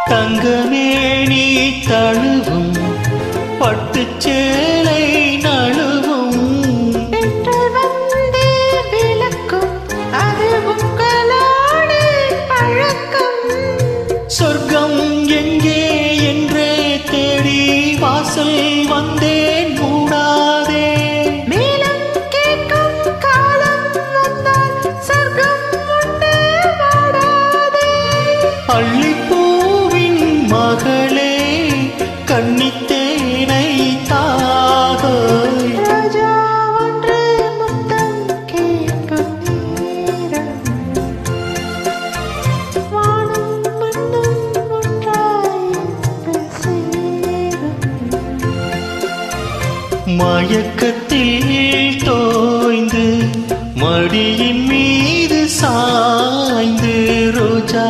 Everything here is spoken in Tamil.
தங்கமேனி தழுவும் பட்டுச்சேலை நழுவும் சொர்க்கம் எங்கே என்றே தேடி வாசல் வந்தேன் மூடாதே மேலும் கேட்கும் காலம் வந்தால் சொர்க்கம் உண்டு வாடாதே அள்ளிப்பூவின் மகளே கன்னித்தேனை தாகோய் ராஜா ஒன்று முத்தம் கேட்கும் நேரம் வானும் மண்ணும் ஒன்றாய் சேரும் மயக்கத்தில் தோய்ந்து மடியின் மீது சாய்ந்து ரோஜா